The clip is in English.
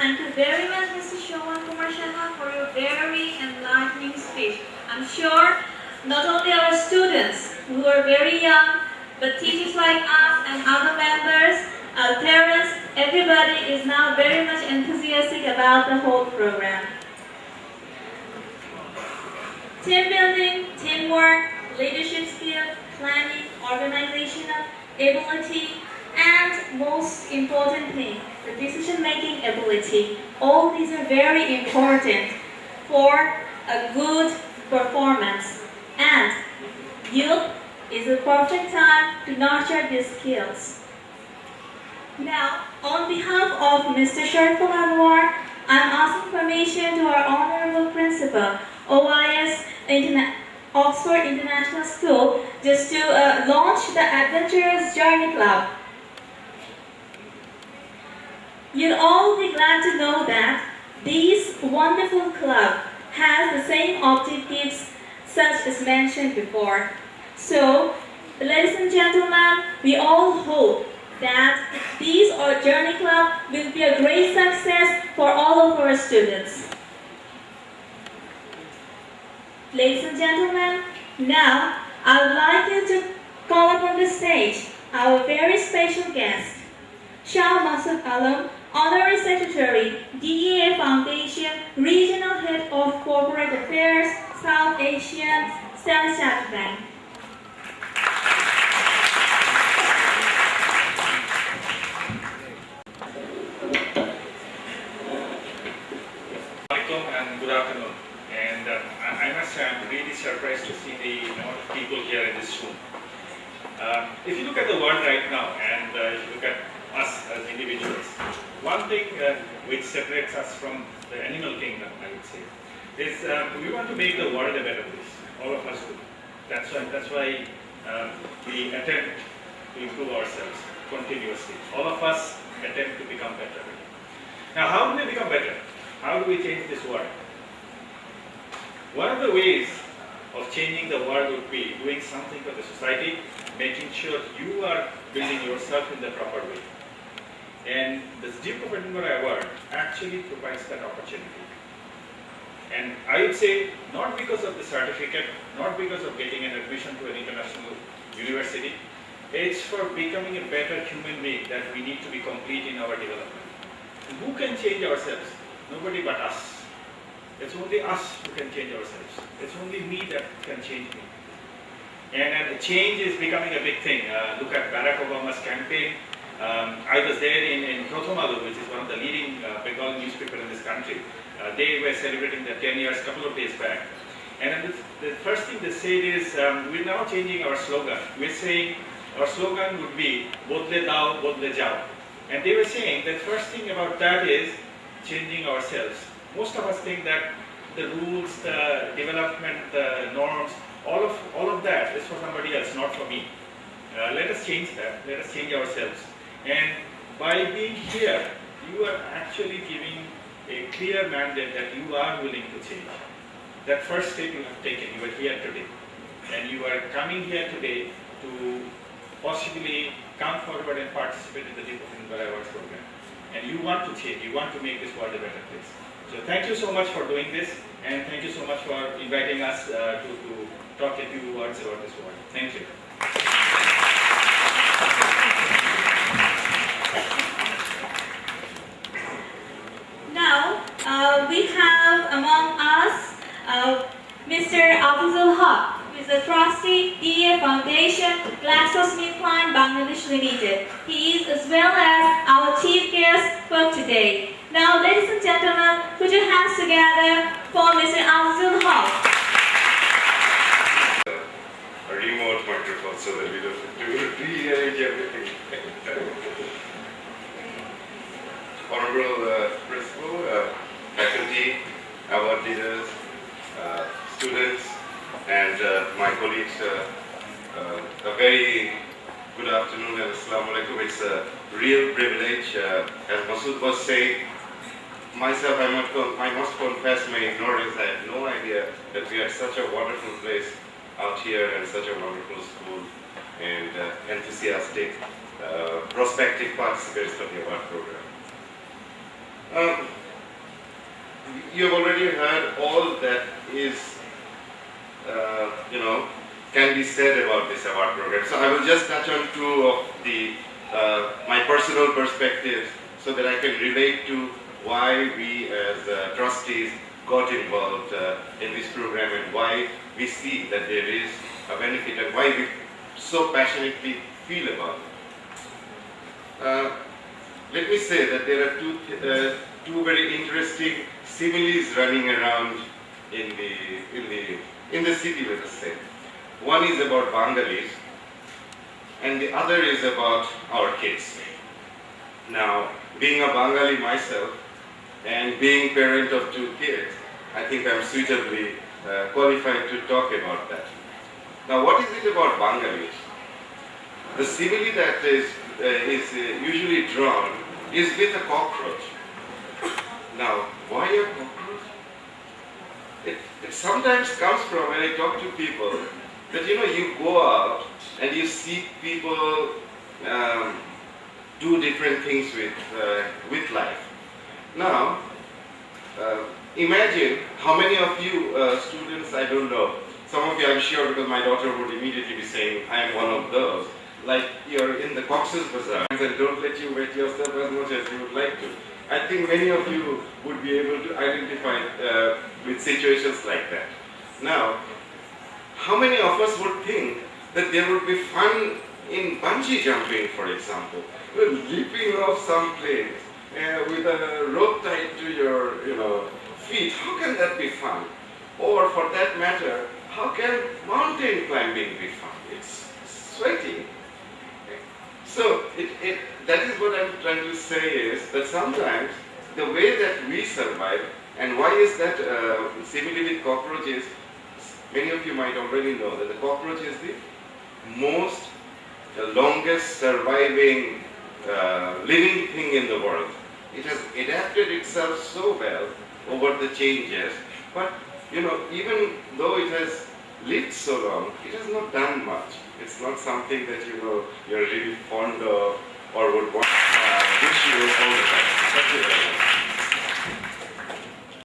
Thank you very much, Mr. Showan Kumar Sharma, for your very enlightening speech. I'm sure not only our students who are very young, but teachers like us and other members, our parents, everybody is now very much enthusiastic about the whole program. Team building, teamwork, leadership skill, planning, organizational ability, and most important thing, the decision-making ability. All these are very important for a good performance. And youth is a perfect time to nurture these skills. Now, on behalf of Mr. Sharful Anwar, I'm asking permission to our Honorable Principal, OIS Oxford International School, just to launch the Adventurous Journey Club. You'll all be glad to know that this wonderful club has the same objectives such as mentioned before. So, ladies and gentlemen, we all hope that this Journey Club will be a great success for all of our students. Ladies and gentlemen, now I would like you to call up on the stage our very special guest, Shah Masud Alam, Honorary Secretary, DEA Foundation, Regional Head of Corporate Affairs, South Asian Standard Bank. And good afternoon. And I must say I'm really surprised to see the amount of people here in this room. If you look at the world right now, and if you look at us as individuals, one thing which separates us from the animal kingdom, I would say, is we want to make the world a better place. All of us do. That's why we attempt to improve ourselves continuously. All of us attempt to become better. Now, how do we become better? How do we change this world? One of the ways of changing the world would be doing something for the society, making sure you are building yourself in the proper way. And the Duke of Edinburgh Award actually provides that opportunity. And I would say, not because of the certificate, not because of getting an admission to an international university, it's for becoming a better human being that we need to be complete in our development. And who can change ourselves? Nobody but us. It's only us who can change ourselves. It's only me that can change me. And change is becoming a big thing. Look at Barack Obama's campaign. I was there in Prothamalu, which is one of the leading Bengal newspaper in this country. They were celebrating their 10 years a couple of days back. And the first thing they said is, we're now changing our slogan. We're saying our slogan would be, Bodle dao, bodle jao. And they were saying that first thing about that is changing ourselves. Most of us think that the rules, the development, the norms, all of that is for somebody else, not for me. Let us change that. Let us change ourselves. And by being here, you are actually giving a clear mandate that you are willing to change. That first step you have taken. You are here today. And you are coming here today to possibly come forward and participate in the Duke of Edinburgh Awards program. And you want to change. You want to make this world a better place. So thank you so much for doing this, and thank you so much for inviting us to talk a few words about this world. Thank you. Now, we have among us Mr. Afzal Haq, who is a trustee, DEA Foundation, GlaxoSmithKline Bangladesh Limited. He is as well as our chief guest for today. Now, ladies and gentlemen, put your hands together for Mr. Afzal Haq. A remote microphone so that we don't have to rearrange everything. Honorable Principal, faculty, award leaders, students, and my colleagues, a very good afternoon and Assalamu alaikum. It's a real privilege. As Masood was saying, myself, I must confess my ignorance. I had no idea that we are such a wonderful place out here and such a wonderful school and enthusiastic, prospective participants of the award program. Um, you have already heard all that is, can be said about this award program. So I will just touch on two of the my personal perspectives so that I can relate to why we as trustees got involved in this program and why we see that there is a benefit and why we so passionately feel about it. Let me say that there are two very interesting similes running around in the city, let us say. One is about Bengalis, and the other is about our kids. Now, being a Bengali myself and being parent of two kids, I think I'm suitably qualified to talk about that. Now, what is it about Bengalis? The simile that is usually drawn is with a cockroach. Now, why a cockroach? It sometimes comes from when I talk to people that you go out and you see people do different things with life. Now, imagine how many of you students, I don't know, some of you I'm sure because my daughter would immediately be saying, I am one of those. Like you're in the Cox's Bazaar and don't let you wet yourself as much as you would like to. I think many of you would be able to identify with situations like that. Now, how many of us would think that there would be fun in bungee jumping, for example? Leaping off some place with a rope tied to your feet. How can that be fun? Or for that matter, how can mountain climbing be fun? It's sweaty. So that is what I'm trying to say is that sometimes the way that we survive, and why is that similarly with cockroaches, many of you might already know that the cockroach is the longest surviving living thing in the world. It has adapted itself so well over the changes, but even though it has lived so long, it has not done much. It's not something that you're really fond of or would want wish you all the time. Thank you very much.